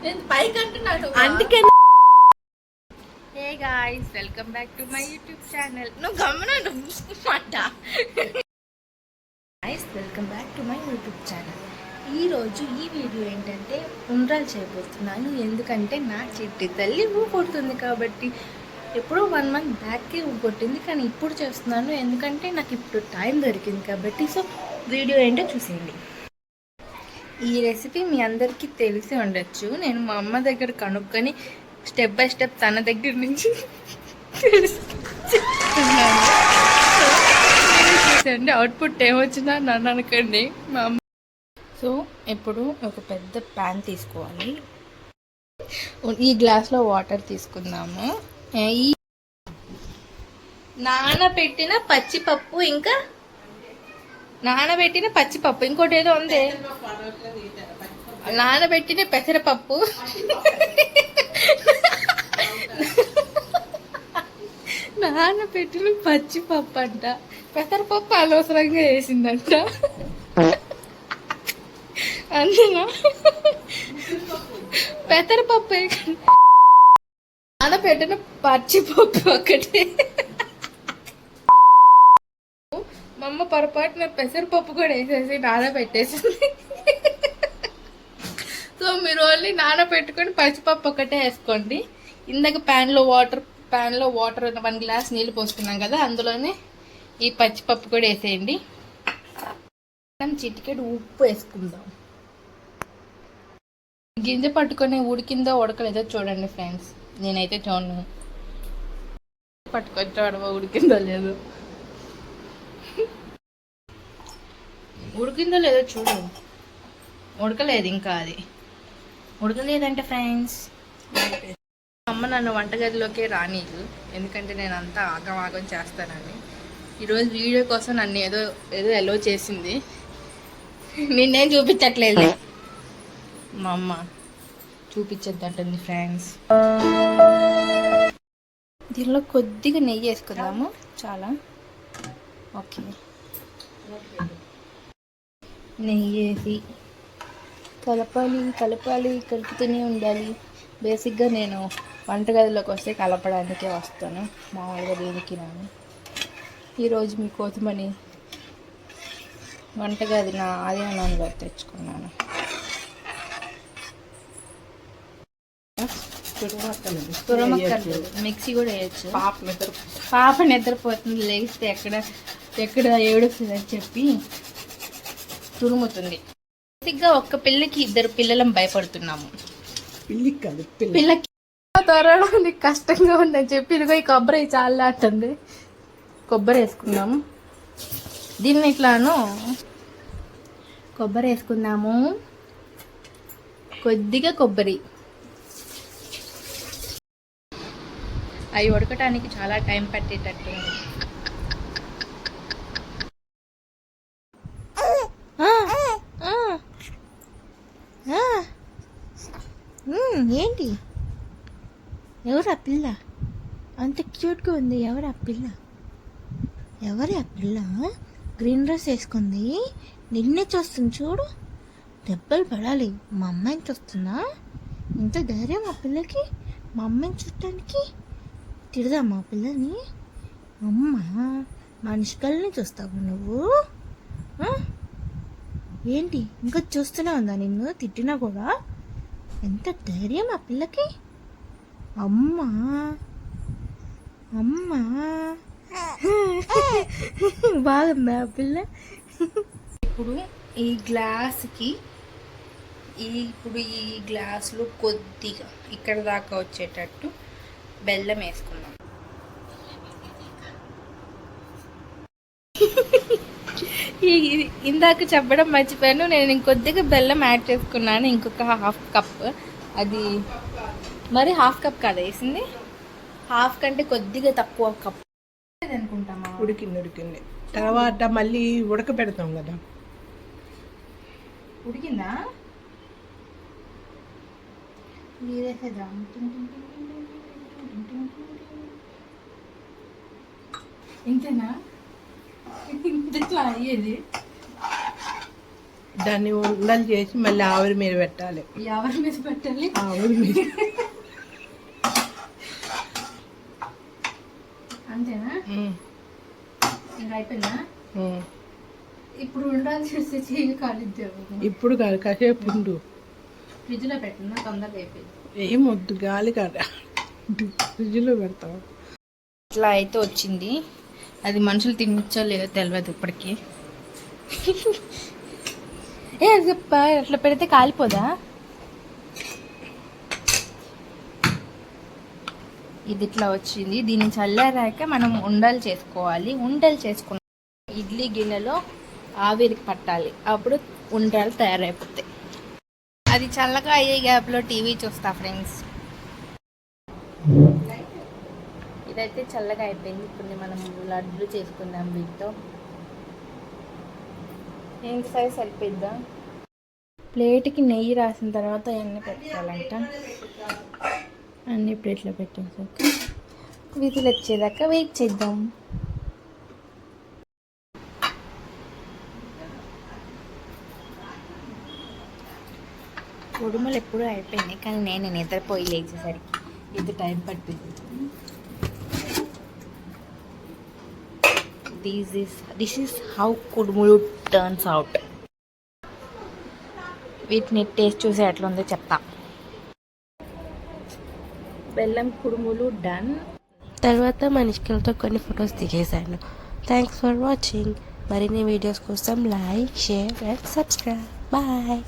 నేను పైకి అంటున్నాను అందుకే. Hey guys, welcome back to my YouTube channel. నువ్వు గమనండి మాట. Guys, welcome back to my YouTube channel. ఈరోజు ఈ వీడియో ఏంటంటే ఉండ్రాలు చేయబోతున్నాను. ఎందుకంటే నా చిట్టి తల్లి ఊ కొడుతుంది కాబట్టి. ఎప్పుడో 1 month బ్యాక్కే ఊ కొట్టింది, కానీ ఇప్పుడు చేస్తున్నాను ఎందుకంటే నాకు ఇప్పుడు టైం దొరికింది కాబట్టి. సో వీడియో ఏంటో చూసేయండి. ఈ రెసిపీ మీ అందరికీ తెలిసి ఉండొచ్చు. నేను మా అమ్మ దగ్గర కనుక్కొని స్టెప్ బై స్టెప్ తన దగ్గర నుంచి చెప్తున్నాను. చూసండి అవుట్పుట్ ఏమొచ్చిందా నన్ను అనకండి మా అమ్మ. సో ఇప్పుడు ఒక పెద్ద ప్యాన్ తీసుకోవాలి. ఈ గ్లాస్లో వాటర్ తీసుకుందాము. ఈ నానబెట్టిన పచ్చిపప్పు, ఇంకా నానబెట్టిన పచ్చిపప్పు, ఇంకోటి ఏదో ఉంది, నానబెట్టిన పెసరపప్పు, నానబెట్టిన పచ్చిపప్పు అంట, పెసరపప్పు అనవసరంగా వేసిందంట. అందులో పెసరపప్పు నానబెట్టిన పచ్చిపప్పు ఒకటి. మా అమ్మ పొరపాటున పెసరపప్పు కూడా వేసేసి నానబెట్టేసింది. సో మీరు ఓన్లీ నానబెట్టుకొని పచ్చిపప్పు ఒకటే వేసుకోండి. ఇందాక ప్యాన్లో వాటర్ 1 గ్లాస్ నీళ్ళు పోసుకున్నాం కదా, అందులోనే ఈ పచ్చిపప్పు కూడా వేసేయండి. మనం చిటికెడు ఉప్పు వేసుకుందాం. గింజ పట్టుకొని ఉడికిందో ఉడకలేదో చూడండి ఫ్రెండ్స్. నేనైతే చూడను, పట్టుకొని చూడవా ఉడికిందో లేదో. ఉడికిందో లేదో చూడు. ఉడకలేదు ఇంకా, అది ఉడకలేదంటే ఫ్రెండ్స్. అమ్మ నన్ను వంటగదిలోకే రానీదు, ఎందుకంటే నేను అంతా ఆగం చేస్తానని. ఈరోజు వీడియో కోసం నన్ను ఏదో ఎలో చేసింది. నిన్నేం చూపించట్లేదు. మా అమ్మ చూపించద్దంటుంది ఫ్రెండ్స్. దీనిలో కొద్దిగా నెయ్యి వేసుకుందాము, చాలా. ఓకే, నెయ్యి వేసి కలుపుతూనే ఉండాలి. బేసిక్గా నేను వంటగదిలోకి వస్తే కలపడానికే వస్తాను, మామూలుగా దేనికి రాను. ఈరోజు మీకోసమని వంటగది నా ఆధీనంలో తెచ్చుకున్నాను. తురమక్కర్లేదు, మిక్సీ కూడా వేయచ్చు. పాప నిద్రపోతుంది, లేస్తే ఎక్కడ ఏడుస్తుందని చెప్పి తురుముతుంది. బేసిక్గా ఒక్క పిల్లకి 2 పిల్లలం భయపడుతున్నాము. పిల్లకి తరడానికి కష్టంగా ఉందని చెప్పి ఇదిగో ఈ కొబ్బరి చాలా అంటుంది. కొబ్బరి వేసుకున్నాము. దీన్ని ఇట్లాను కొబ్బరి వేసుకుందాము, కొద్దిగా కొబ్బరి. అవి ఉడకటానికి చాలా టైం పట్టేటట్టు. ఏంటి, ఎవరు ఆ పిల్ల అంత క్యూట్గా ఉంది? ఎవరు ఆ పిల్ల? గ్రీన్ డ్రెస్ వేసుకుంది, నిన్నే చూస్తుంది చూడు. దెబ్బలు పడాలి. మా అమ్మాయిని చూస్తున్నా, ఇంత ధైర్యం ఆ పిల్లకి మా అమ్మాయిని చుట్టానికి. తిడదా మా పిల్లని? అమ్మ మనిషి కళ్ళని చూస్తావు నువ్వు? ఏంటి ఇంకా చూస్తూనే ఉందా నిన్ను తిట్టినా కూడా? ఎంత ధైర్యం ఆ పిల్లకి! అమ్మా బాగుందా ఆ పిల్ల? ఇప్పుడు ఈ గ్లాసులో కొద్దిగా ఇక్కడ దాకా వచ్చేటట్టు బెల్లం వేసుకుందాం. ఇందాక చెప్పడం మర్చిపోయాను, నేను ఇంకొద్దిగా బెల్లం యాడ్ చేసుకున్నాను, ఇంకొక 1/2 కప్. అది మరి 1/2 కప్ కాదా వేసింది, 1/2 కంటే కొద్దిగా తక్కువ కప్ అనుకుంటామా. ఉడికింది తర్వాత మళ్ళీ ఉడకబెడతాం కదా. ఉడికిందా? వేసేద్దాం. ఇంతేనా? ఇంతలా అయ్యేది. దాన్ని ఉండలు చేసి మళ్ళీ ఆవిరి మీద పెట్టాలి. ఎవరి మీద పెట్టాలి? ఆవిరి మీద. అంతేనా? ఇంకా అయిపోయిందా? ఇప్పుడు ఉండాలి చేస్తే చేయి కాలిద్దాము. ఇప్పుడు కాదు, కాసేపు ఉండు. ఫ్రిడ్జ్లో పెట్టినా తొందరగా అయిపోయింది. ఏం వద్దు, గాలి కాదు, ఫ్రిడ్జ్లో పెడతాం. ఇట్లా అయితే వచ్చింది. అది మనుషులు తినచ్చో లేదో తెలియదు ఇప్పటికీ. అట్లా పెడితే కాలిపోదా? ఇది ఇట్లా వచ్చింది. దీన్ని చల్లారాక మనం ఉండలు చేసుకోవాలి. ఉండలు చేసుకున్న ఇడ్లీ గిన్నెలో ఆవిరికి పట్టాలి, అప్పుడు ఉండలు తయారైపోతాయి. అది చల్లగా అయ్యే గ్యాప్లో టీవీ చూస్తా ఫ్రెండ్స్. ఇదైతే చల్లగా అయిపోయింది. ఇప్పుడు మనం లడ్డు చేసుకుందాం వీటితో. ఏంటి సైజ్ సరిపోద్దా? ప్లేట్కి నెయ్యి రాసిన తర్వాత ఎన్ని పెట్టుకోవాలంట. అన్ని ప్లేట్లో పెట్టేసాక విధులు వచ్చేదాకా వెయిట్ చేద్దాం. కుడుములు ఎప్పుడూ అయిపోయినాయి, కానీ నేను నిద్రపోయి లేచేసరికి ఇది టైం పట్టింది. This is how కుడుములు టర్న్స్ అవుట్. వీటిని టేస్ట్ చూసి ఎట్లా ఉందో చెప్తా. బెల్లం కుడుములు డన్. తర్వాత మనిషికలతో కొన్ని ఫొటోస్ దిగేశాను. Thanks for watching. మరిన్ని వీడియోస్ కోసం like, share and subscribe. Bye.